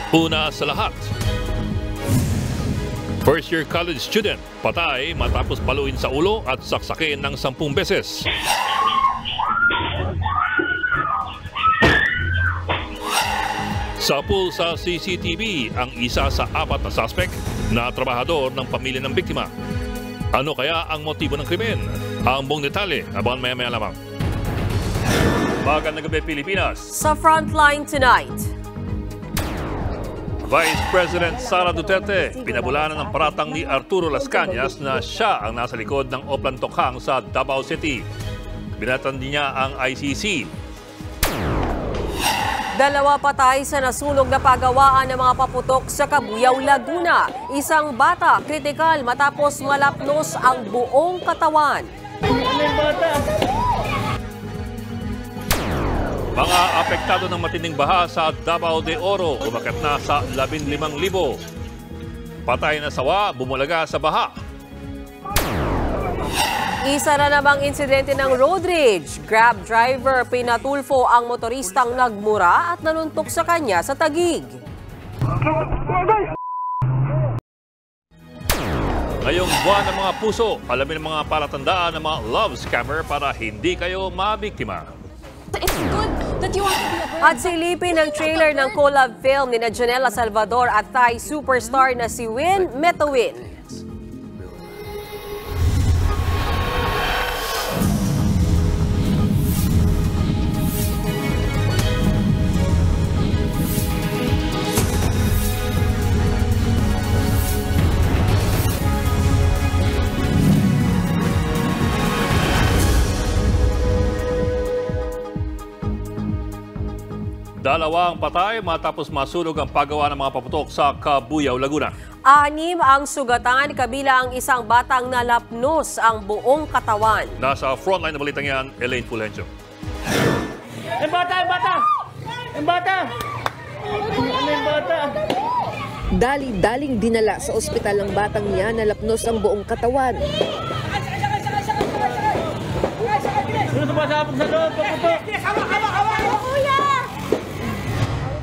Una sa lahat, first-year college student patay matapos baluin sa ulo at saksakin ng 10 beses. Sa pool sa CCTV ang isa sa 4 na suspect na trabahador ng pamilya ng biktima. Ano kaya ang motibo ng krimen? Ang buong detalye, abangan maya-maya lamang. Magandang gabi, Pilipinas. Sa Frontline tonight, Vice President Sara Duterte pinabulanan ng paratang ni Arturo Las Cañas na siya ang nasa likod ng Oplan Tokhang sa Davao City. Binatan din niya ang ICC. 2 patay sa nasunog na pagawaan ng mga paputok sa Cabuyao, Laguna. Isang bata kritikal matapos malapnos ang buong katawan. Mga apektado ng matinding baha sa Davao de Oro, umakyat na sa 15,000. Patay na sawa, bumulaga sa baha. Isa na namang insidente ng road rage. Grab driver pinatulfo ang motoristang nagmura at nanuntok sa kanya sa Taguig. Ngayong buwan ng mga puso, alamin ang mga palatandaan ng mga love scammer para hindi kayo mabiktima. It's good that you want to be a girl. At silipin ang trailer ng collab film ni Janela Salvador at Thai superstar na si Win Metawin. Dalawang patay matapos masunog ang paggawa ng mga paputok sa Cabuyao, Laguna. 6 ang sugatan, kabilang ang isang batang nalapnos ang buong katawan. Nasa frontline na balitang yan, Elaine Fulgencio. Ang bata! Ang bata! Ang bata! Ang bata! Dali-daling dinala sa ospital ng batang niya na lapnos ang buong katawan. Sino sumasabog sa loob? Paputok!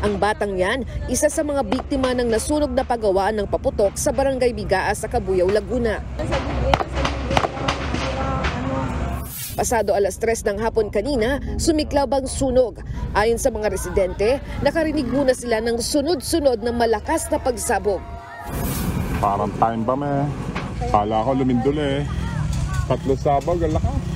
Ang batang yan, isa sa mga biktima ng nasunog na pagawaan ng paputok sa Barangay Bigaas sa Cabuyao, Laguna. Pasado 3:00 ng hapon kanina, sumiklab ang sunog. Ayon sa mga residente, nakarinig muna sila ng sunod-sunod na malakas na pagsabog. Parang time bomb eh. Kala ko lumindol eh. 3 sabog, ang lakas.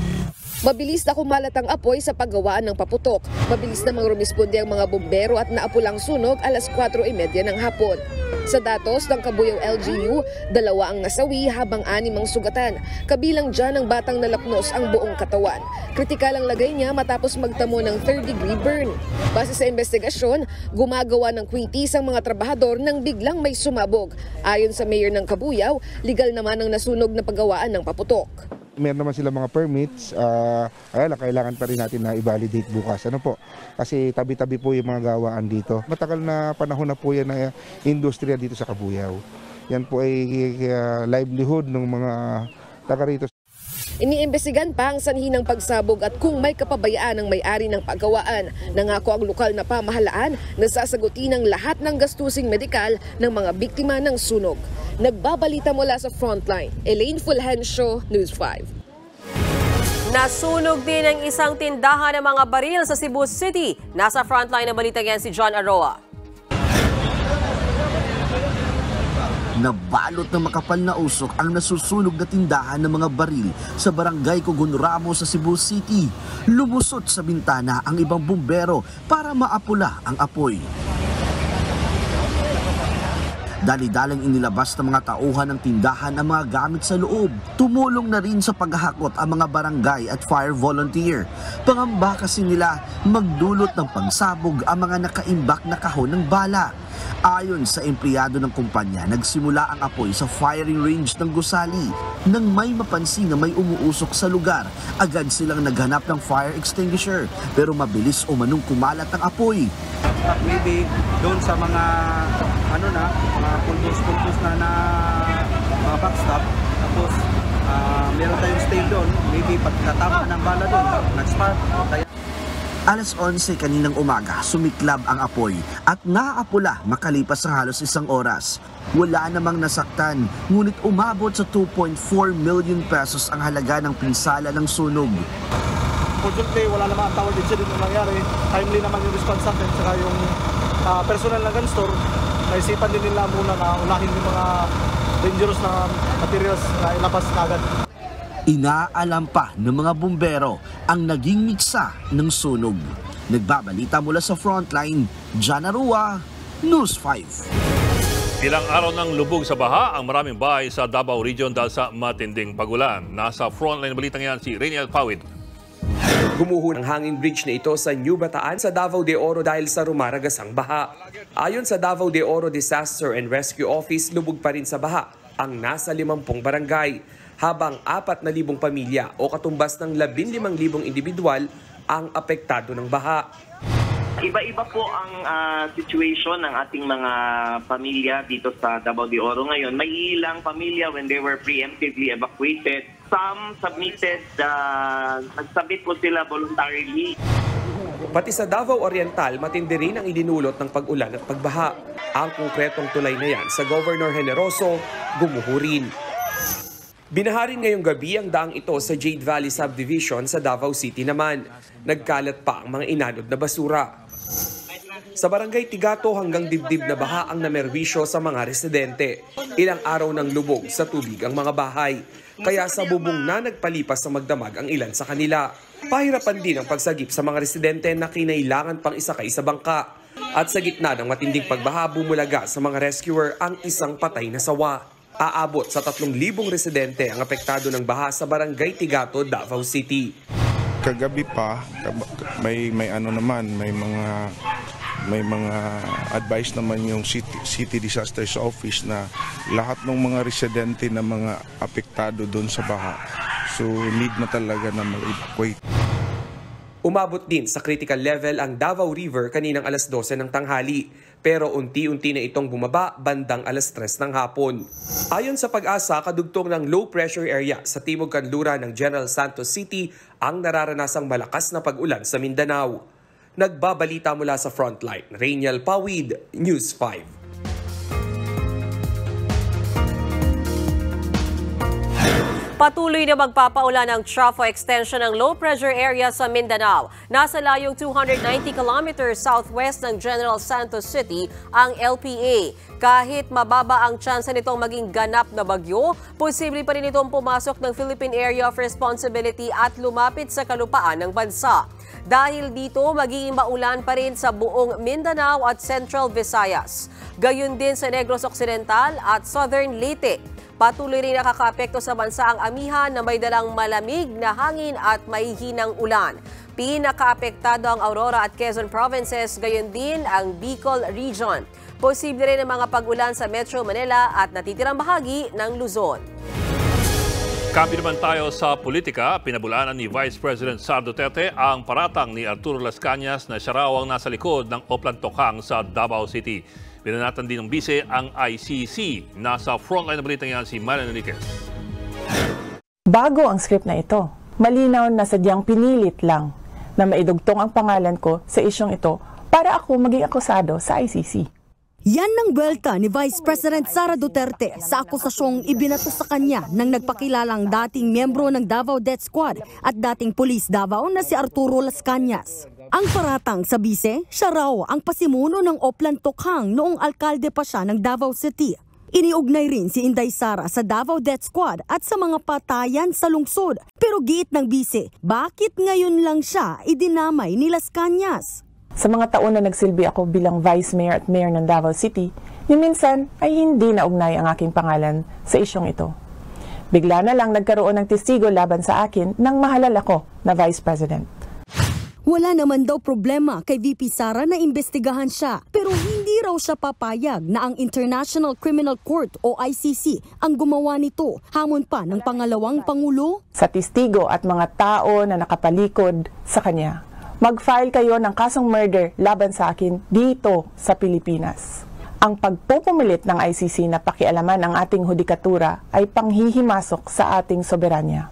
Mabilis na kumalat ang apoy sa paggawaan ng paputok. Mabilis namang rumisponde ang mga bumbero at naapulang sunog 4:30 ng hapon. Sa datos ng Cabuyao LGU, 2 ang nasawi habang 6 ang sugatan. Kabilang dyan ang batang nalapnos ang buong katawan. Kritikal ang lagay niya matapos magtamo ng 3rd-degree burn. Base sa investigasyon, gumagawa ng kwitis ang mga trabahador nang biglang may sumabog. Ayon sa mayor ng Cabuyao, legal naman ang nasunog na paggawaan ng paputok. Meron naman sila mga permits, kailangan pa rin natin na i-validate bukas. Ano po? Kasi tabi-tabi po yung mga gawaan dito. Matagal na panahon na po yan na industriya dito sa Cabuyao. Yan po ay livelihood ng mga taga rito. Iniimbestigan pa ang sanhi ng pagsabog at kung may kapabayaan ng may-ari ng paggawaan. Nangako ang lokal na pamahalaan na sasagutin ang lahat ng gastusing medikal ng mga biktima ng sunog. Nagbabalita mula sa Frontline, Elaine Fulgencio, News 5. Nasunog din ang isang tindahan ng mga baril sa Cebu City. Nasa Frontline na balita yan si John Aroa. Nabalot ng makapal na usok ang nasusunog na tindahan ng mga baril sa barangay Cogon Ramos sa Cebu City. Lumusot sa bintana ang ibang bumbero para maapula ang apoy. Dali-daling inilabas ng mga tauhan ng tindahan ang mga gamit sa loob. Tumulong na rin sa paghahakot ang mga barangay at fire volunteer. Pangamba kasi nila magdulot ng pagsabog ang mga nakaimbak na kahon ng bala. Ayon sa empleyado ng kumpanya, nagsimula ang apoy sa firing range ng gusali. Nang may mapansin na may umuusok sa lugar, agad silang naghanap ng fire extinguisher. Pero mabilis umanong kumalat ang apoy. Maybe doon sa mga mga pulbos na mga backstop. Tapos meron tayong stay doon. Maybe pagkatama ng bala doon, nag-spark. Alas 11 kaninang umaga, sumiklab ang apoy at naapula makalipas ang halos 1 oras. Wala namang nasaktan, ngunit umabot sa 2.4 million pesos ang halaga ng pinsala ng sunog. Fortunately, wala namang tawag incident na nangyari. Timely naman yung response natin, saka yung personal ng gun store. Naisipan din nila muna na unahin yung mga dangerous na materials na ilabas kagad. Inaalam pa ng mga bumbero ang naging miksa ng sunog. Nagbabalita mula sa frontline, Jana Rua, News 5. Ilang araw nang lubog sa baha ang maraming bahay sa Davao Region dahil sa matinding pagulan. Nasa frontline balitang yan si Reniel Pawid. Gumuho ng hanging bridge na ito sa New Bataan sa Davao de Oro dahil sa rumaragasang baha. Ayon sa Davao de Oro Disaster and Rescue Office, lubog pa rin sa baha ang nasa 50 barangay. Habang 4,000 pamilya o katumbas ng 15,000 individual ang apektado ng baha. Iba-iba po ang situation ng ating mga pamilya dito sa Davao de Oro ngayon. May ilang pamilya when they were preemptively evacuated. Some submitted, nagsabit po sila voluntarily. Pati sa Davao Oriental, matindi rin ang idinulot ng pag-ulan at pagbaha. Ang konkretong tulay na yan sa Governor Generoso, gumuho rin. Binaharin ngayong gabi ang daang ito sa Jade Valley Subdivision sa Davao City naman. Nagkalat pa ang mga inanod na basura. Sa barangay Tigato hanggang dibdib na baha ang namerwisyo sa mga residente. Ilang araw ng lubog sa tubig ang mga bahay. Kaya sa bubong na nagpalipas sa magdamag ang ilan sa kanila. Pahirapan din ang pagsagip sa mga residente na kinailangan pang isakay sa bangka. At sa gitna ng matinding pagbaha, bumulaga sa mga rescuer ang isang patay na sawa. Aabot sa 3,000 residente ang apektado ng baha sa barangay Tigato, Davao City. Kagabi pa may mga advice naman yung City Disasters Office na lahat ng mga residente na mga apektado doon sa baha. So need na talaga na mag-evacuate. Umabot din sa critical level ang Davao River kaninang alas 12 ng tanghali, pero unti-unti na itong bumaba bandang alas 3 ng hapon. Ayon sa Pag-asa, kadugtong ng low pressure area sa timog kanluran ng General Santos City ang nararanasang malakas na pag-ulan sa Mindanao. Nagbabalita mula sa frontline, Reniel Pawid, News 5. Patuloy na magpapaulan ng trough extension ng low pressure area sa Mindanao. Nasa layong 290 kilometers southwest ng General Santos City ang LPA. Kahit mababa ang tsansa nitong maging ganap na bagyo, posible pa rin itong pumasok ng Philippine Area of Responsibility at lumapit sa kalupaan ng bansa. Dahil dito, magiging maulan pa rin sa buong Mindanao at Central Visayas. Gayon din sa Negros Occidental at Southern Leyte. Patuloy rin nakakaapekto sa bansa ang amihan na may dalang malamig na hangin at mahihinang ulan. Pinakaapektado ang Aurora at Quezon Provinces, gayon din ang Bicol Region. Posible rin ang mga pag-ulan sa Metro Manila at natitirang bahagi ng Luzon. Kampi naman tayo sa politika. Pinabulaanan ni Vice President Sara Duterte ang paratang ni Arturo Las Cañas na siya raw ang nasa likod ng Oplan Tokhang sa Davao City. Binanatan din ng bise ang ICC. Nasa frontline na balitang yan si Marian Enriquez. Bago ang script na ito, malinaw na sadyang pinilit lang na maidugtong ang pangalan ko sa isyong ito para ako maging akusado sa ICC. Yan ang buwelta ni Vice President Sara Duterte sa akusasyong ibinato sa kanya ng nagpakilalang dating miyembro ng Davao Death Squad at dating Police Davao na si Arturo Las Cañas. Ang paratang sa bise, siya raw ang pasimuno ng Oplan Tokhang noong alkalde pa siya ng Davao City. Iniugnay rin si Inday Sara sa Davao Death Squad at sa mga patayan sa lungsod. Pero giit ng bise, bakit ngayon lang siya idinamay ni Las Cañas? Sa mga taon na nagsilbi ako bilang Vice Mayor at Mayor ng Davao City, ni minsan ay hindi naugnay ang aking pangalan sa isyong ito. Bigla na lang nagkaroon ng testigo laban sa akin nang mahalal ako na Vice President. Wala naman daw problema kay VP Sara na imbestigahan siya, pero hindi raw siya papayag na ang International Criminal Court o ICC ang gumawa nito, hamon pa ng pangalawang Pangulo. Sa testigo at mga tao na nakapalikod sa kanya, mag-file kayo ng kasong murder laban sa akin dito sa Pilipinas. Ang pagpupumilit ng ICC na pakialaman ang ating hudikatura ay panghihimasok sa ating soberanya.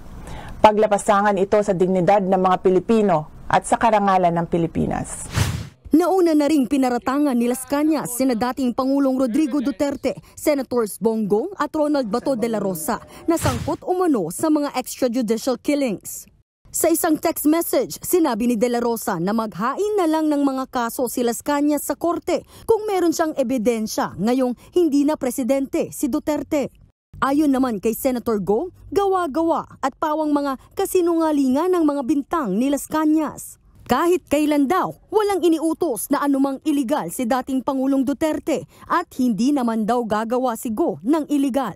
Paglapasangan ito sa dignidad ng mga Pilipino at sa karangalan ng Pilipinas. Nauna na ring pinaratangan ni Las Cañas sina dating Pangulong Rodrigo Duterte, Senators Bongbong at Ronald Bato de la Rosa na sangkot umano sa mga extrajudicial killings. Sa isang text message, sinabi ni de la Rosa na maghain na lang ng mga kaso si Las Cañas sa korte kung meron siyang ebidensya ngayong hindi na presidente si Duterte. Ayon naman kay Senator Go, gawa-gawa at pawang mga kasinungalingan ng mga bintang ni Las Cañas. Kahit kailan daw, walang iniutos na anumang iligal si dating Pangulong Duterte at hindi naman daw gagawa si Go ng iligal.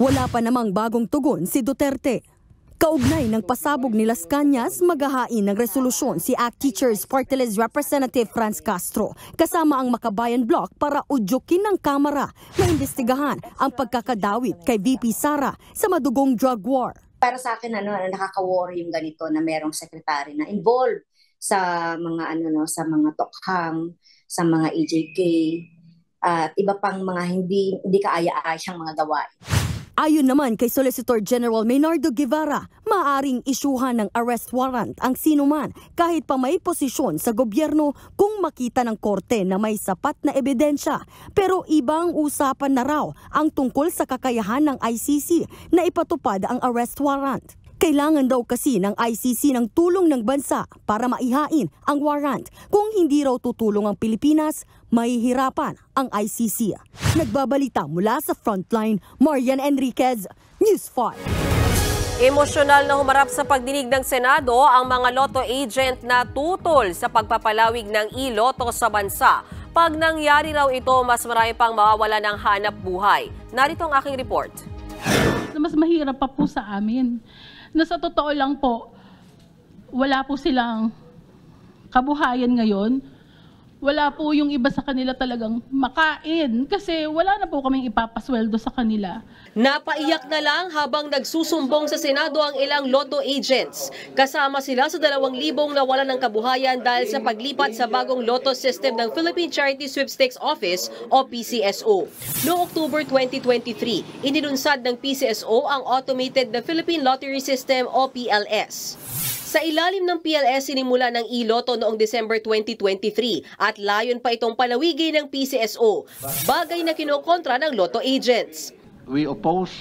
Wala pa namang bagong tugon si Duterte. Kaugnay ng pasabog ni Las Cañas, maghahain ng resolusyon si ACT Teachers Party List Representative Franz Castro kasama ang Makabayan Bloc para udyukin ng Kamara na imbestigahan ang pagkakadawit kay VP Sara sa madugong drug war. Para sa akin nakaka-worry yung ganito na merong sekretary na involved sa mga sa mga tokhang, sa mga EJK at iba pang mga hindi kaaya-ayang mga gawain. Ayon naman kay Solicitor General Maynardo Guevara, maaaring isyuhan ng arrest warrant ang sinuman kahit pa may posisyon sa gobyerno kung makita ng korte na may sapat na ebidensya. Pero ibang usapan na raw ang tungkol sa kakayahan ng ICC na ipatupad ang arrest warrant. Kailangan daw kasi ng ICC ng tulong ng bansa para maihain ang warrant. Kung hindi raw tutulong ang Pilipinas, mahihirapan ang ICC. Nagbabalita mula sa Frontline, Marian Enriquez, News 5. Emosyonal na humarap sa pagdinig ng Senado ang mga lotto agent na tutol sa pagpapalawig ng iloto sa bansa. Pag nangyari raw ito, mas marami pang mawawala ng hanap buhay. Narito ang aking report. Mas mahirap pa po sa amin. Na sa totoo lang po, wala po silang kabuhayan ngayon. Wala po yung iba sa kanila talagang makain kasi wala na po kaming ipapasweldo sa kanila. Napaiyak na lang habang nagsusumbong sa Senado ang ilang lotto agents. Kasama sila sa 2,000 nawalan ng kabuhayan dahil sa paglipat sa bagong lotto system ng Philippine Charity Sweepstakes Office o PCSO. Noong October 2023, inilunsad ng PCSO ang Automated the Philippine Lottery System o PLS. Sa ilalim ng PLS, sinimula ng iloto noong December 2023 at layon pa itong palawigin ng PCSO, bagay na kinokontra ng lotto agents. We oppose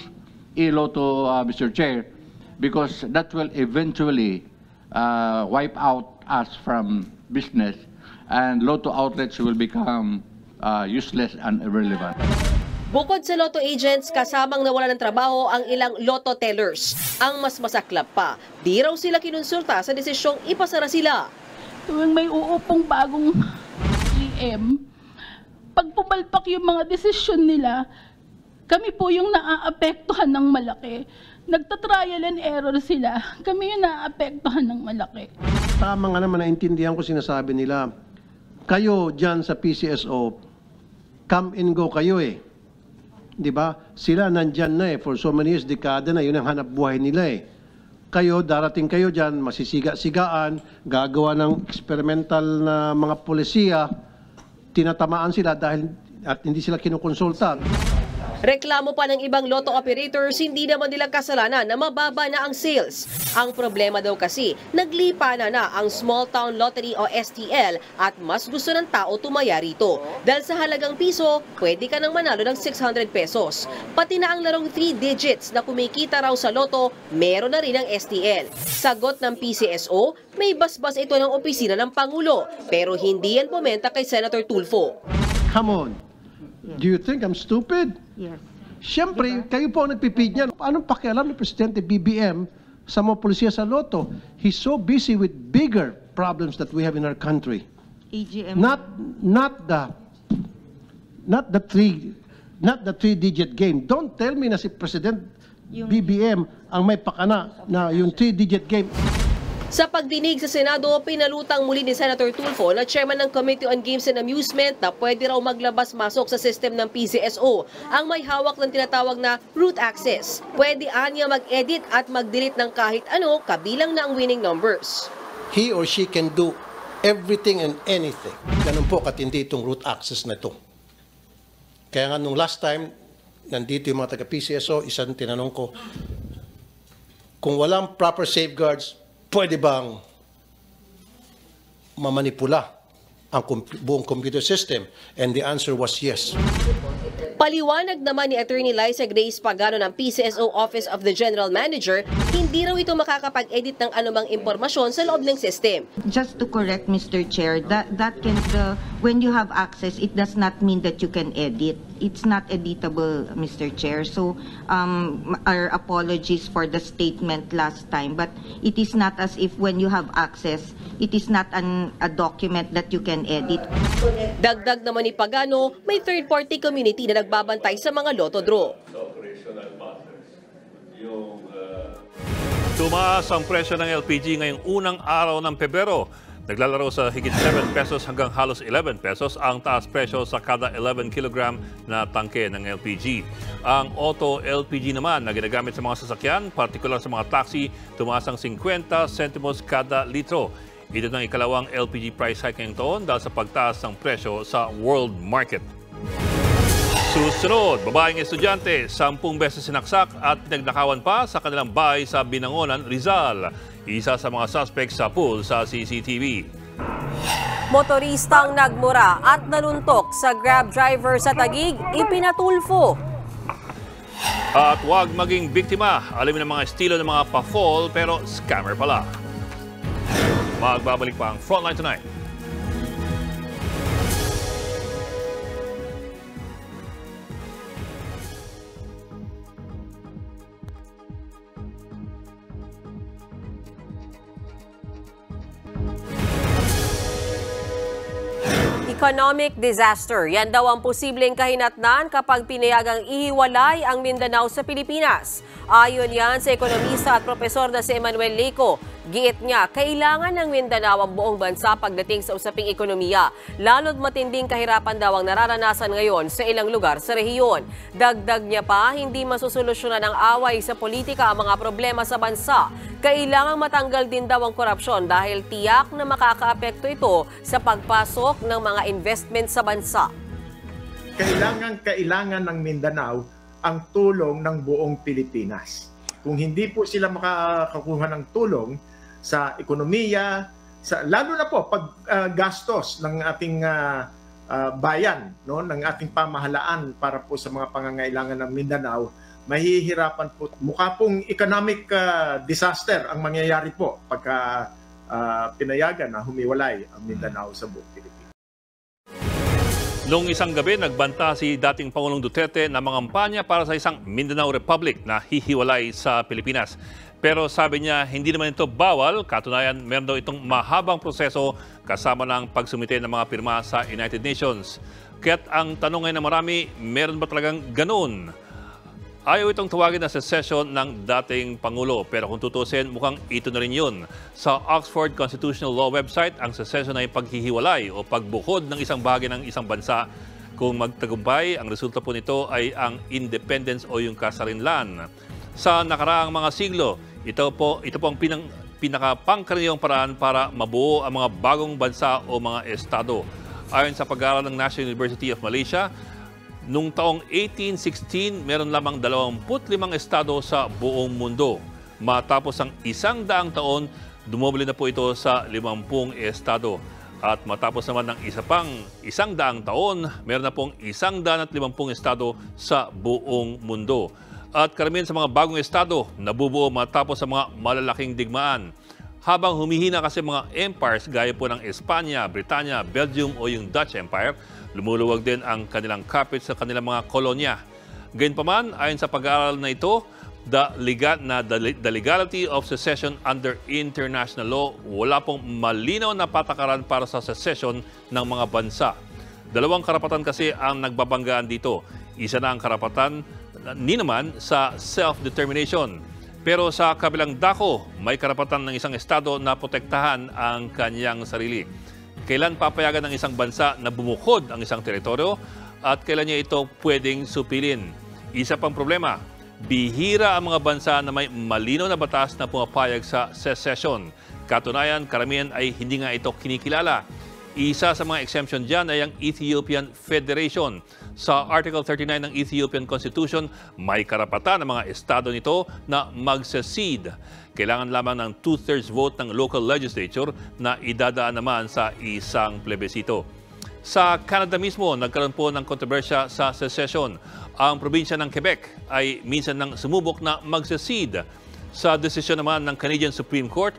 iloto, Mr. Chair, because that will eventually wipe out us from business and lotto outlets will become useless and irrelevant. Bukod sa lotto agents, kasamang nawala ng trabaho ang ilang lotto tellers. Ang mas masaklap pa, di raw sila kinonsulta sa desisyong ipasara sila. Tuwing may uupong bagong GM, pag pumalpak yung mga desisyon nila, kami po yung naaapektuhan ng malaki. Nagtatrial and error sila, kami yung naaapektuhan ng malaki. Tama nga naman, naintindihan ko sinasabi nila. Kayo dyan sa PCSO, come and go kayo eh. Diba? Sila nandyan na for so many years, dekada na, yun ang hanap buhay nila Kayo, darating kayo dyan, masisiga-sigaan, gagawa ng experimental na mga polisiya, tinatamaan sila dahil at hindi sila kinukonsulta. Reklamo pa ng ibang lotto operators, hindi naman nila kasalanan na mababa na ang sales. Ang problema daw kasi, naglipa na ang Small Town Lottery o STL at mas gusto ng tao tumaya rito. Dahil sa halagang piso, pwede ka nang manalo ng 600 pesos. Pati na ang larong 3 digits na kumikita raw sa loto, meron na rin ang STL. Sagot ng PCSO, may basbas ito ng opisina ng Pangulo, pero hindi yan pumenta kay Senator Tulfo. Come on. Do you think I'm stupid? Yes. Siyempre, kayo po ang nagpipid niyan. Anong pakialam ni Presidente BBM sa mga polisiya sa loto? He's so busy with bigger problems that we have in our country. AGM. Not the three-digit game. Don't tell me na si President BBM ang may pakana na yung 3-digit game. Sa pagdinig sa Senado, pinalutang muli ni Senator Tulfo na chairman ng Committee on Games and Amusement na pwede raw maglabas-masok sa system ng PCSO ang may hawak ng tinatawag na root access. Pwede anya mag-edit at mag-delete ng kahit ano kabilang na ang winning numbers. He or she can do everything and anything. Ganun po katindi itong root access na ito. Kaya nga nung last time, nandito yung mga taga-PCSO, isang tinanong ko, kung walang proper safeguards, pwede bang mamanipula ang buong computer system? And the answer was yes. Paliwanag naman ni Attorney Liza Grace Pagano ng PCSO Office of the General Manager, hindi raw ito makakapag-edit ng anumang impormasyon sa loob ng system. Just to correct Mr. Chair, that can when you have access, it does not mean that you can edit. It's not editable, Mr. Chair. So our apologies for the statement last time, but it is not as if when you have access, it is not a document that you can edit. Dagdag naman ni Pagano, may third-party community na nagbabantay sa mga lotto draw. Tumaas ang presyo ng LPG ngayong unang araw ng Pebrero. Naglalaro sa higit 7 pesos hanggang halos 11 pesos ang taas presyo sa kada 11 kilogram na tangke ng LPG. Ang auto LPG naman na ginagamit sa mga sasakyan, partikular sa mga taxi, tumaas ang 50 centimos kada litro. Ito ng ikalawang LPG price hike ngayong taon dahil sa pagtaas ng presyo sa world market. Susunod, babaeng estudyante, 10 beses sinaksak at pinagnakawan pa sa kanilang bahay sa Binangonan, Rizal. Isa sa mga suspect sa pool sa CCTV. Motoristang nagmura at nanuntok sa Grab driver sa Taguig, ipinatulfo. At huwag maging biktima. Alamin ang mga estilo ng mga pa-fall pero scammer pala. Magbabalik pa ang Frontline Tonight. Economic disaster. Yan daw ang posibleng kahinatnan kapag pinayagang ihiwalay ang Mindanao sa Pilipinas. Ayon yan sa ekonomista at propesor na si Emmanuel Leco. Giit niya, kailangan ng Mindanao ang buong bansa pagdating sa usaping ekonomiya. Lalo't matinding kahirapan daw ang nararanasan ngayon sa ilang lugar sa rehiyon. Dagdag niya pa, hindi masusolusyonan ng away sa politika ang mga problema sa bansa. Kailangang matanggal din daw ang korupsyon dahil tiyak na makakaapekto ito sa pagpasok ng mga investment sa bansa. Kailangan ng Mindanao ang tulong ng buong Pilipinas. Kung hindi po sila makakakuha ng tulong sa ekonomiya, lalo na po paggastos ng ating bayan, no, ng ating pamahalaan para po sa mga pangangailangan ng Mindanao, mahihirapan po. Mukha pong economic disaster ang mangyayari po pagka pinayagan na humiwalay ang Mindanao sa buong Pilipinas. Noong isang gabi, nagbanta si dating Pangulong Duterte na mangampanya para sa isang Mindanao Republic na hihiwalay sa Pilipinas. Pero sabi niya, hindi naman ito bawal. Katunayan, meron daw itong mahabang proseso kasama ng pagsumite ng mga pirma sa United Nations. Kaya't ang tanong ngayon ng marami, meron ba talagang ganun? Ayaw itong tawagin na secession ng dating Pangulo, pero kung tutusin, mukhang ito na rin yun. Sa Oxford Constitutional Law website, ang secession ay paghihiwalay o pagbukod ng isang bahagi ng isang bansa. Kung magtagumpay, ang resulta po nito ay ang independence o yung kasarinlan. Sa nakaraang mga siglo, ito po ang pinakapangkaraniwang paraan para mabuo ang mga bagong bansa o mga estado. Ayon sa pag-aaral ng National University of Malaysia, noong taong 1816, meron lamang 25 estado sa buong mundo. Matapos ang 100 taon, dumoble na po ito sa 50 estado. At matapos naman ng isa pang 100 taon, meron na pong 150 estado sa buong mundo. At karamihan sa mga bagong estado, nabubuo matapos sa mga malalaking digmaan. Habang humihina kasi mga empires gaya po ng Espanya, Britanya, Belgium o yung Dutch Empire, lumuluwag din ang kanilang kapit sa kanilang mga kolonya. Gayunpaman, ayon sa pag-aaral na ito, the legality of secession under international law, wala pong malinaw na patakaran para sa secession ng mga bansa. Dalawang karapatan kasi ang nagbabanggaan dito. Isa na ang karapatan naman sa self-determination. Pero sa kabilang dako, may karapatan ng isang estado na protektahan ang kanyang sarili. Kailan papayagan ng isang bansa na bumukod ang isang teritoryo at kailan niya ito pwedeng supilin? Isa pang problema, bihira ang mga bansa na may malinaw na batas na pumapayag sa secession. Katunayan, karamihan ay hindi nga ito kinikilala. Isa sa mga exemption dyan ay ang Ethiopian Federation. Sa Article 39 ng Ethiopian Constitution, may karapatan ng mga estado nito na mag-secede. Kailangan lamang ng 2/3 vote ng local legislature na idadaan naman sa isang plebisito. Sa Canada mismo, nagkaroon po ng kontrobersya sa secession. Ang probinsya ng Quebec ay minsan nang sumubok na mag-secede. Sa desisyon naman ng Canadian Supreme Court,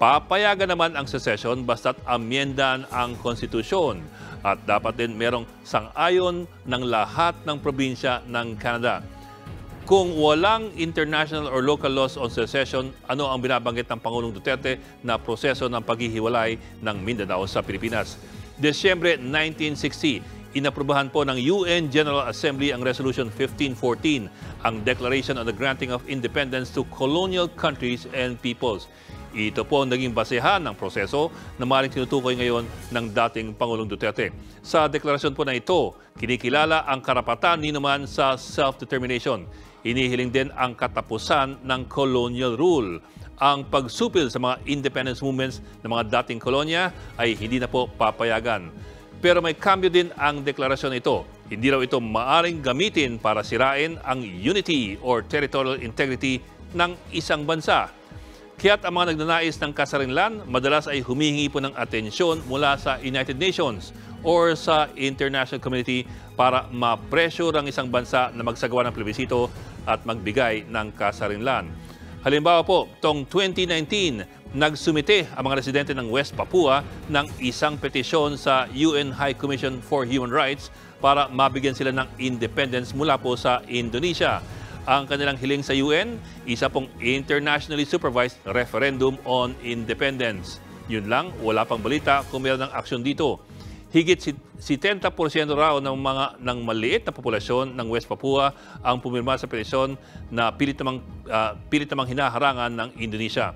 papayagan naman ang secession basta't amyendan ang konstitusyon at dapat din merong sang-ayon ng lahat ng probinsya ng Canada. Kung walang international or local laws on secession, ano ang binabanggit ng Pangulong Duterte na proseso ng paghihiwalay ng Mindanao sa Pilipinas? Desyembre 1960, inaprubahan po ng UN General Assembly ang Resolution 1514, ang Declaration on the Granting of Independence to Colonial Countries and Peoples. Ito po ang naging basehan ng proseso na maaaring tinutukoy ngayon ng dating Pangulong Duterte. Sa deklarasyon po na ito, kinikilala ang karapatan ni naman sa self-determination. Inihiling din ang katapusan ng colonial rule. Ang pagsupil sa mga independence movements ng mga dating kolonya ay hindi na po papayagan. Pero may kambyo din ang deklarasyon ito. Hindi raw ito maaaring gamitin para sirain ang unity or territorial integrity ng isang bansa. Kaya't ang mga nagnanais ng kasarinlan, madalas ay humihingi po ng atensyon mula sa United Nations or sa international community para ma-pressure ang isang bansa na magsagawa ng plebisito at magbigay ng kasarinlan. Halimbawa po, tong 2019, nagsumite ang mga residente ng West Papua ng isang petisyon sa UN High Commission for Human Rights para mabigyan sila ng independence mula po sa Indonesia. Ang kanilang hiling sa UN, isa pong internationally supervised referendum on independence. Yun lang, wala pang balita kung mayroon ng aksyon dito. Higit 70% raw ng maliit na populasyon ng West Papua ang pumirma sa petisyon na pilit namang hinaharangan ng Indonesia.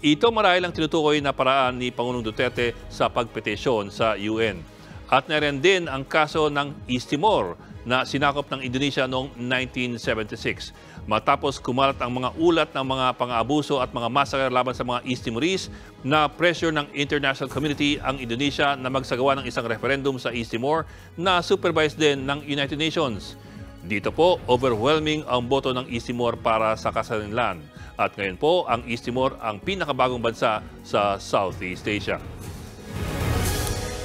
Ito marahil ang tinutukoy na paraan ni Pangulong Duterte sa pagpetisyon sa UN. At narin din ang kaso ng East Timor na sinakop ng Indonesia noong 1976. Matapos kumalat ang mga ulat ng mga pang-aabuso at mga massacre laban sa mga East Timorese, na pressure ng international community ang Indonesia na magsagawa ng isang referendum sa East Timor na supervised din ng United Nations. Dito po, overwhelming ang boto ng East Timor para sa kasarinlan. At ngayon po, ang East Timor ang pinakabagong bansa sa Southeast Asia.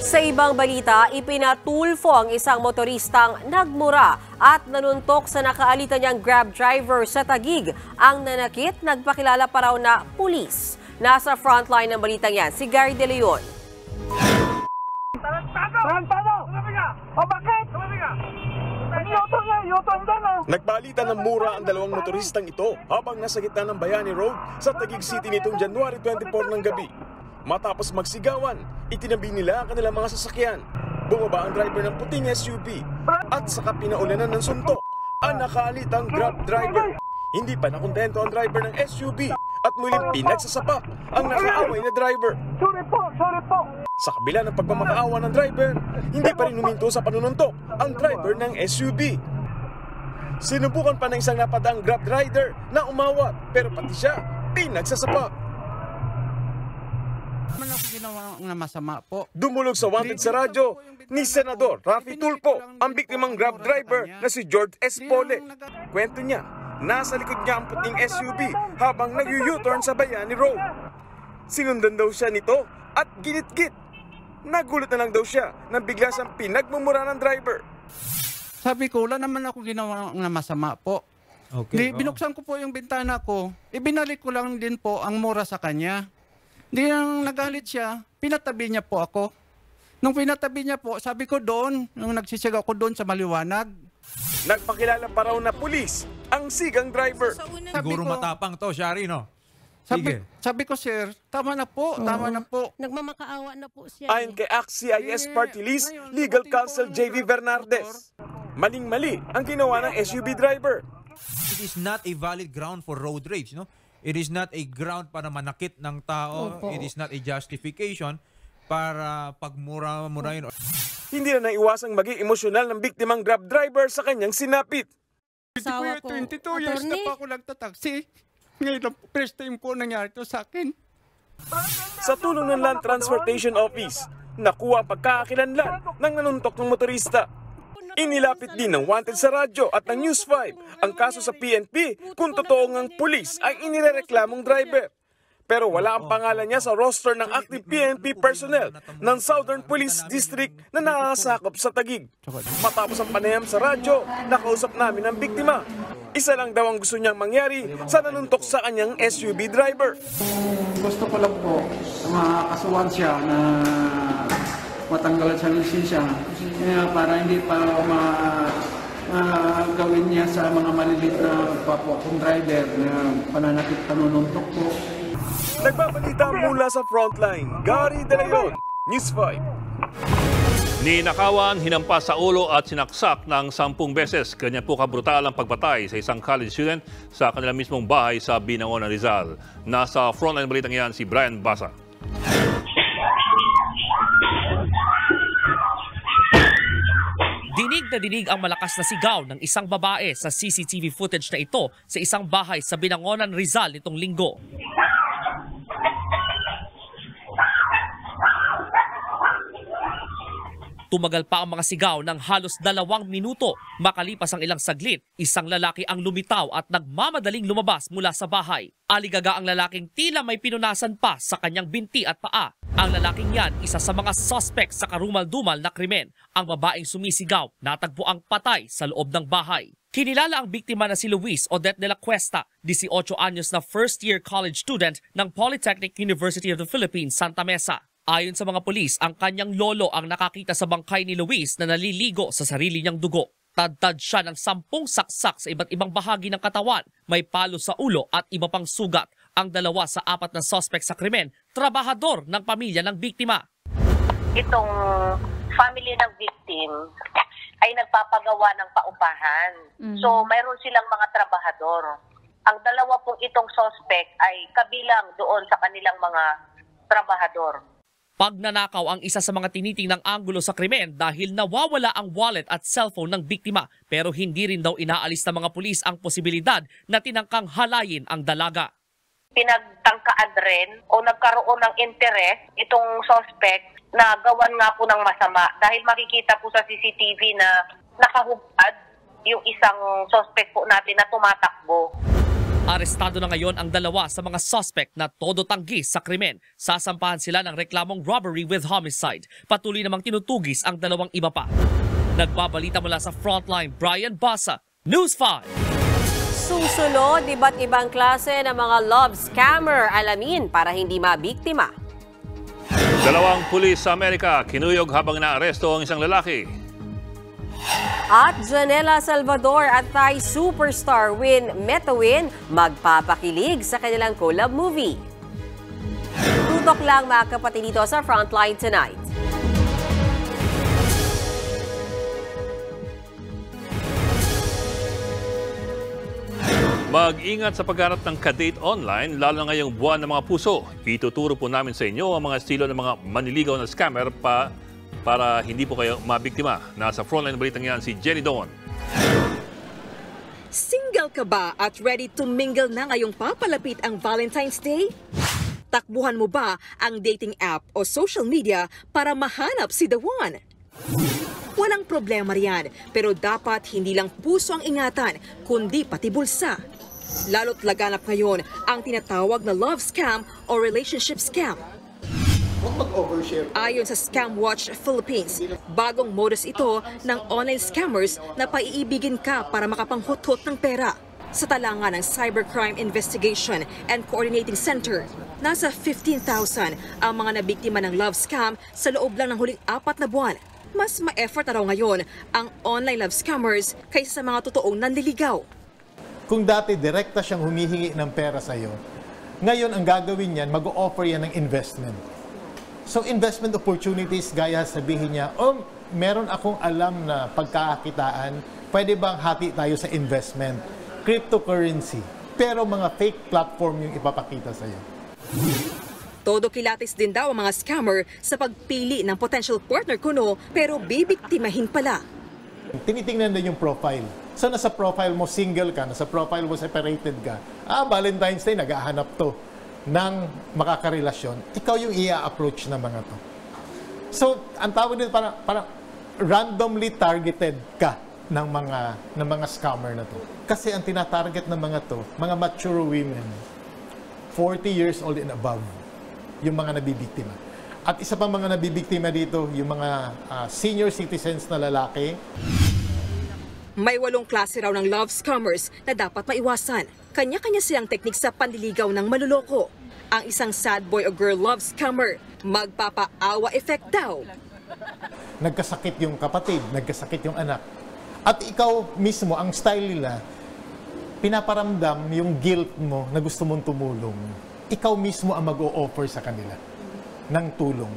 Sa ibang balita, ipinatulfo ang isang motoristang nagmura at nanuntok sa nakaalitan niyang Grab driver sa Taguig. Ang nanakit, nagpakilala pa raw na pulis. Nasa frontline ng balitang yan, si Gary De Leon. Nagbalita ng mura ang dalawang motoristang ito habang nasa gitna ng Bayani Road sa Taguig City nitong January 24 ng gabi. Matapos magsigawan, itinabi nila ang kanilang mga sasakyan. Bumaba ang driver ng puting SUV at saka pinaulanan ng suntok ang nakaalitang Grab driver. Hindi pa nakontento ang driver ng SUV at muling pinagsasapak ang nakaaway na driver. Sorry po! Sa kabila ng pagmamakaawa ng driver, hindi pa rin huminto sa panununtok ang driver ng SUV. Sinubukan pa ng isang napadaang Grab rider na umawat pero pati siya pinagsasapak. Masama po. Dumulog sa wanted sa radyo ni Senador Raffy Tulfo ang biktimang Grab driver na si George S. Pole. Kwento niya, nasa likod niya ang puting SUV habang nag-U-turn sa Bayani Road. Sinundan daw siya nito at ginit-git. Nagulat na lang daw siya nang bigla siyang pinagmumura ng driver. Sabi ko, wala naman ako ginawa ng masama po. Okay. Binuksan ko po yung bintana ko, ibinalik ko lang din po ang mura sa kanya. Hindi nang nagalit siya, pinatabi niya po ako. Nung pinatabi niya po, sabi ko doon, nung nagsisigaw ko doon sa maliwanag. Nagpakilala pa raw na pulis ang sigang driver. Siguro matapang to, Shari, no? Sabi ko, sir, tama na po, tama na po. Nagmamakaawa na po siya. Ayon kay ACT-CIS Party List, Legal Counsel JV Bernardes, maling-mali ang ginawa ng SUV driver. It is not a valid ground for road rage, no? It is not a ground para manakit ng tao. Opo. It is not a justification para pagmura-murahin. Hindi na naiwasang maging emosyonal ng biktimang Grab driver sa kanyang sinapit. 22 years na pa ako nagtataksi. Ngayon, first time po nangyari ito sa akin. Sa tulong ng Land Transportation Office, nakuha ang pagkakakilanlan ng nanuntok ng motorista. Inilapit din ng wanted sa radyo at ng News 5 ang kaso sa PNP kung totoo ngang pulis ang inirereklamong driver. Pero wala ang pangalan niya sa roster ng active PNP personnel ng Southern Police District na nakasakop sa Taguig. Matapos ang panayam sa radyo, nakausap namin ang biktima. Isa lang daw ang gusto niyang mangyari sa nanuntok sa kanyang SUV driver. Gusto ko lang po makakasuhan siya na matanggalan sa lisensya para hindi pa gawin niya sa mga maliliit na papakong driver na pananakit panununtok po. Nagbabalita mula sa frontline, Gary De Leon, News 5. Ninakawan, hinampas sa ulo at sinaksak ng 10 beses. Ganyan po kabrutal ang pagpatay sa isang college student sa kanilang mismong bahay sa Binangonan, Rizal. Nasa frontline balitang yan si Brian Basa. Dinig na dinig ang malakas na sigaw ng isang babae sa CCTV footage na ito sa isang bahay sa Binangonan, Rizal nitong linggo. Tumagal pa ang mga sigaw ng halos 2 minuto. Makalipas ang ilang saglit, isang lalaki ang lumitaw at nagmamadaling lumabas mula sa bahay. Aligaga ang lalaking tila may pinunasan pa sa kanyang binti at paa. Ang lalaking yan, isa sa mga suspect sa karumal-dumal na krimen. Ang babaeng sumisigaw, natagpo ang patay sa loob ng bahay. Kinilala ang biktima na si Luis Odette de la Cuesta, 18 anyos na first-year college student ng Polytechnic University of the Philippines, Santa Mesa. Ayon sa mga pulis, ang kanyang lolo ang nakakita sa bangkay ni Luis na naliligo sa sarili niyang dugo. Tad-tad siya ng 10 saksak sa iba't ibang bahagi ng katawan, may palo sa ulo at iba pang sugat. Ang 2 sa 4 na suspect sa krimen, trabahador ng pamilya ng biktima. Itong family ng victim ay nagpapagawa ng paupahan. So mayroon silang mga trabahador. Ang 2 pong itong suspect ay kabilang doon sa kanilang mga trabahador. Pagnanakaw ang isa sa mga tinitingnang anggulo sa krimen dahil nawawala ang wallet at cellphone ng biktima pero hindi rin daw inaalis ng mga pulis ang posibilidad na tinangkang halayin ang dalaga. Pinagtangkaan rin o nagkaroon ng interes itong suspect na gawan nga po ng masama dahil makikita po sa CCTV na nakahubad yung isang suspect po natin na tumatakbo. Arestado na ngayon ang 2 sa mga suspect na todo tanggi sa krimen. Sasampahan sila ng reklamong robbery with homicide. Patuloy namang tinutugis ang 2 iba pa. Nagbabalita mula sa frontline, Brian Basa, News 5. Susunod, iba't ibang klase ng mga love scammer. Alamin para hindi mabiktima. 2 pulis sa Amerika kinuyog habang inaaresto ang isang lalaki. At Janela Salvador at Thai superstar Win Metawin magpapakilig sa kanilang collab movie. Tutok lang mga kapatid dito sa Frontline tonight. Mag-ingat sa pagganap ng kadate online, lalo na ngayong buwan ng mga puso. Ituturo po namin sa inyo ang mga estilo ng mga manliligaw na scammer para hindi po kayo mabiktima. Nasa frontline balitang yan si Jenny Don. Single ka ba at ready to mingle na ngayong papalapit ang Valentine's Day? Takbuhan mo ba ang dating app o social media para mahanap si the one? Walang problema riyan, pero dapat hindi lang puso ang ingatan, kundi pati bulsa. Lalo't laganap ngayon ang tinatawag na love scam o relationship scam. Ayon sa Scam Watch Philippines, bagong modus ito ng online scammers na paiibigin ka para makapanghutot ng pera. Sa talangan ng Cybercrime Investigation and Coordinating Center, nasa 15,000 ang mga nabiktima ng love scam sa loob lang ng huling 4 na buwan. Mas ma-effort na raw ngayon ang online love scammers kaysa sa mga totoong nanliligaw. Kung dati direkta siyang humihingi ng pera sa'yo, ngayon ang gagawin niyan, mag-o-offer yan ng investment. So investment opportunities, gaya sabihin niya, meron akong alam na pagkakakitaan, pwede bang hati tayo sa investment? Cryptocurrency. Pero mga fake platform yung ipapakita sa'yo. Todo kilatis din daw ang mga scammer sa pagpili ng potential partner kuno pero bibiktimahin pala. Tinitingnan din yung profile. So nasa profile mo single ka, nasa profile mo separated ka. Valentine's Day, nag-ahanap to ng makakarelasyon, ikaw yung i-approach ng mga to. So, ang tawag dito parang randomly targeted ka ng mga scammer na to. Kasi ang tinatarget ng mga to, mga mature women, 40 years old and above, yung mga nabibiktima. At isa pa mga nabibiktima dito, yung mga senior citizens na lalaki. May 8 klase raw ng love scammers na dapat maiwasan. Kanya-kanya silang teknik sa panliligaw ng maluloko. Ang isang sad boy o girl love scammer, magpapaawa effect daw. Nagkasakit yung kapatid, nagkasakit yung anak. At ikaw mismo, ang style nila, pinaparamdam yung guilt mo na gusto mong tumulong. Ikaw mismo ang mag-o-offer sa kanila ng tulong.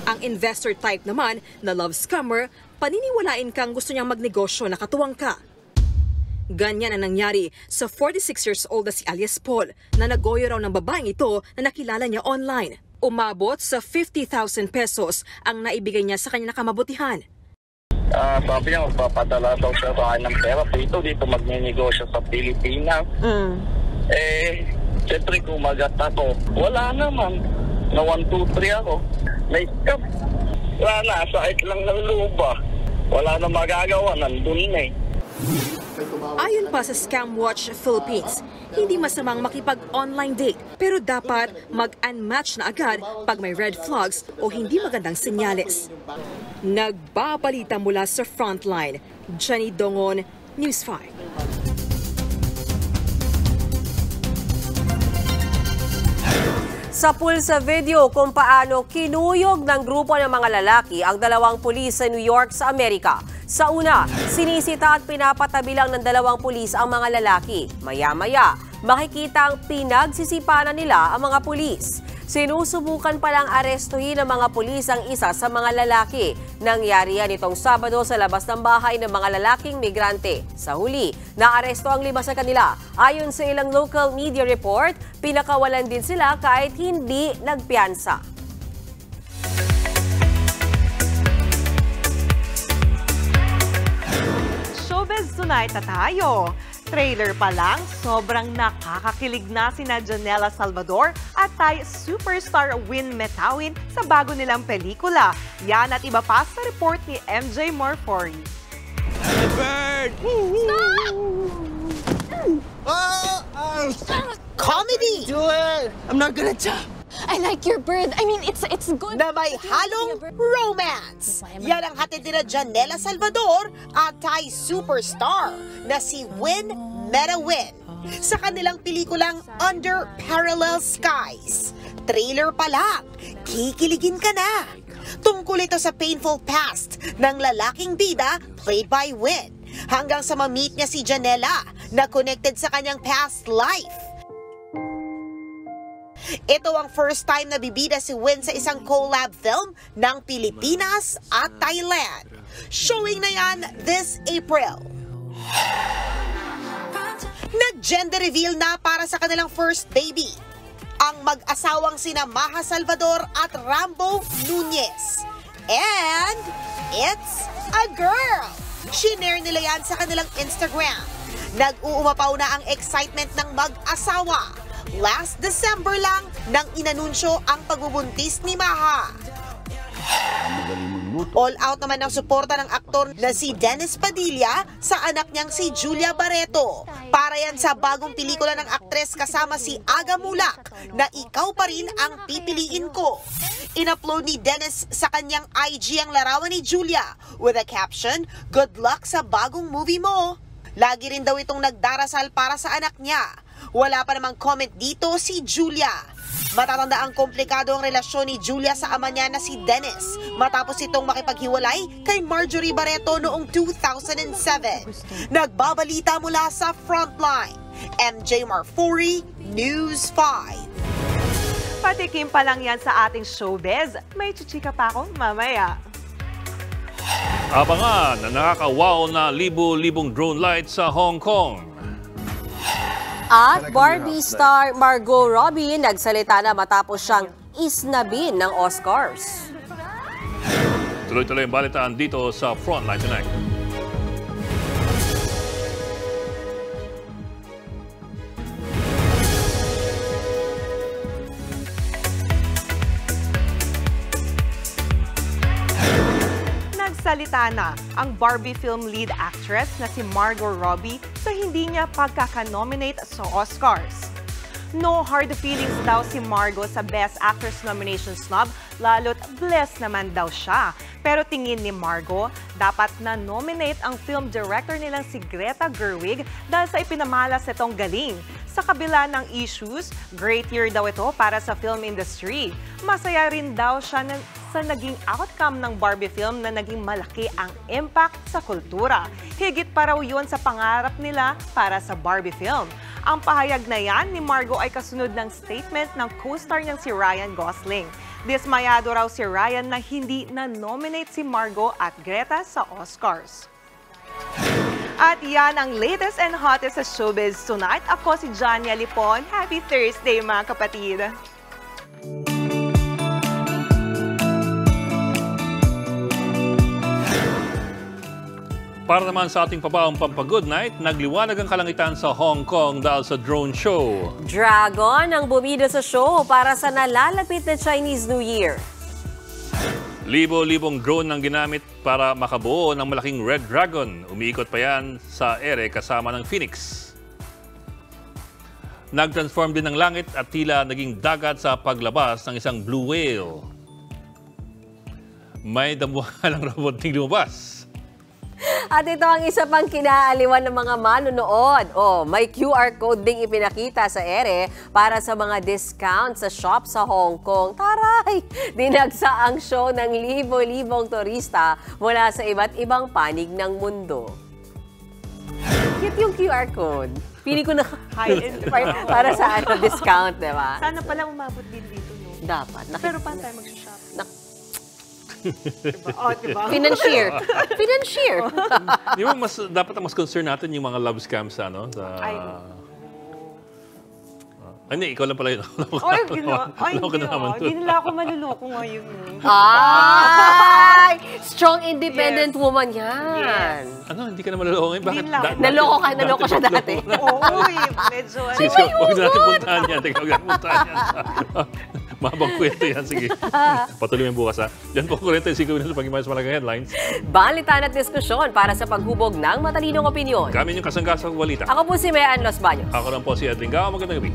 Ang investor type naman na love scammer, paniniwalain kang gusto niyang magnegosyo na katuwang ka. Ganyan ang nangyari sa 46 years old na si alias Paul na nagoyo raw ng babaeng ito na nakilala niya online. Umabot sa 50,000 pesos ang naibigay niya sa kanya na kamabutihan. Sabi niya, magpapadala daw siya sa akin ng pera. Dito magninegosyo sa Pilipinas. Siyempre kumagat ako. Wala naman. Na 1, 2, 3 ako. May-scam. Wala na, sakit lang ng luba. Wala na magagawa, nandun na eh. Ayon pa sa Scam Watch Philippines, hindi masamang makipag-online date pero dapat mag-unmatch na agad pag may red flags o hindi magandang senyales. Nagbabalita mula sa Frontline, Jenny Dongon, News 5. Sa pulsa video kung paano kinuyog ng grupo ng mga lalaki ang 2 pulis sa New York sa Amerika. Sa una, sinisita at pinapatabi lang ng 2 pulis ang mga lalaki. Maya-maya, makikita ang pinagsisipanan nila ang mga pulis. Sinusubukan palang arestuhin ng mga pulis ang isa sa mga lalaki. Nangyari yan itong Sabado sa labas ng bahay ng mga lalaking migrante. Sa huli, naaresto ang 5 sa kanila. Ayon sa ilang local media report, pinakawalan din sila kahit hindi nagpiyansa. Showbiz tonight na tayo. Trailer pa lang, sobrang nakakakilig na sina Janela Salvador at Thai superstar Win Metawin sa bago nilang pelikula. Yan at iba pa sa report ni MJ Morfori. Bird! Comedy! Do it! I'm not gonna jump! I like your bird. I mean, it's good. Na may halong romance. Yan ang hatid nila Janela Salvador at Thai superstar na si Win Metawin sa kanilang pelikulang Under Parallel Skies. Trailer pa lang, kikiligin ka na. Tungkol ito sa painful past ng lalaking bida played by Win hanggang sa ma-meet niya si Janela na connected sa kanyang past life. Ito ang first time na bibida si Win sa isang collab film ng Pilipinas at Thailand. Showing na yan this April. Nag-gender reveal na para sa kanilang first baby. Ang mag-asawang sina Maha Salvador at Rambo Nunez. And it's a girl. Shinare nila yan sa kanilang Instagram. Nag-uumapaw na ang excitement ng mag-asawa. Last December lang nang inanunsyo ang pagbubuntis ni Maha. All out naman ang suporta ng aktor na si Dennis Padilla sa anak niyang si Julia Barreto. Para yan sa bagong pelikula ng aktres kasama si Aga Mulak na Ikaw Pa Rin Ang Pipiliin Ko. In-upload ni Dennis sa kanyang IG ang larawan ni Julia with a caption, "Good luck sa bagong movie mo." Lagi rin daw itong nagdarasal para sa anak niya. Wala pa namang comment dito si Julia. Matatanda ang komplikado ang relasyon ni Julia sa ama niya na si Dennis matapos itong makipaghiwalay kay Marjorie Barreto noong 2007. Nagbabalita mula sa Frontline, MJ Marfori, News 5. Patikim pa lang yan sa ating showbiz. May chichika pa ako mamaya. Abangan na nakakawaw na libo-libong drone lights sa Hong Kong. At Barbie star Margot Robbie nagsalita na matapos siyang isnabin ng Oscars. Tuloy-tuloy ang balitaan dito sa Frontline Tonight. Nagsalita na ang Barbie film lead actress na si Margot Robbie sa hindi niya pagkaka-nominate sa Oscars. No hard feelings daw si Margot sa Best Actress nomination snub, lalo't blessed naman daw siya. Pero tingin ni Margot, dapat na-nominate ang film director nilang si Greta Gerwig dahil sa ipinamalas nitong galing. Sa kabila ng issues, great year daw ito para sa film industry. Masaya rin daw siya sa naging outcome ng Barbie film na naging malaki ang impact sa kultura. Higit pa raw yun sa pangarap nila para sa Barbie film. Ang pahayag na yan ni Margot ay kasunod ng statement ng co-star niyang si Ryan Gosling. Dismayado raw si Ryan na hindi na-nominate si Margot at Greta sa Oscars. At yan ang latest and hottest sa showbiz tonight. Ako si Jania Lipon. Happy Thursday mga kapatid! Para naman sa ating pabaong pampagood night, nagliwanag ang kalangitan sa Hong Kong dahil sa drone show. Dragon ang bumida sa show para sa nalalapit na Chinese New Year. Libo-libong drone ang ginamit para makabuo ng malaking Red Dragon. Umiikot pa yan sa ere kasama ng Phoenix. Nag-transform din ng langit at tila naging dagat sa paglabas ng isang blue whale. May damuhalang robot ding lumabas. At ito ang isa pang kinaaliwan ng mga manonood. May QR code ding ipinakita sa ere para sa mga discount sa shop sa Hong Kong. Taray! Dinagsa ang show ng libo-libong turista mula sa iba't ibang panig ng mundo. Cute yung QR code. Pili ko na para sa discount, di ba? Sana pala umabot din dito, no? Dapat. Pero paano tayo mag-shop? Diba? Financier. Financier. Di ba dapat mas concern natin yung mga love scams sa hindi, ikaw lang pala yun. Hindi nila ako maluloko ngayon. Ay! Strong, independent woman yan. Yes. Ano, hindi ka na maluloko ngayon? Bakit? Naloko siya dati. Oo, medyo. Sige, huwag natin puntahan yan. Huwag natin puntahan yan. Mahabang kwento yan. Sige. Patuloy mo bukas, ha? Yan po, 45 minutos pag-imayos sa malaking headlines. Balitan at diskusyon para sa paghubog ng matalinong opinyon. Kami yung kasanggasang walita. Ako po si Mean Los Baños. Ako lang po si Edwin Gao. Magandang gabi.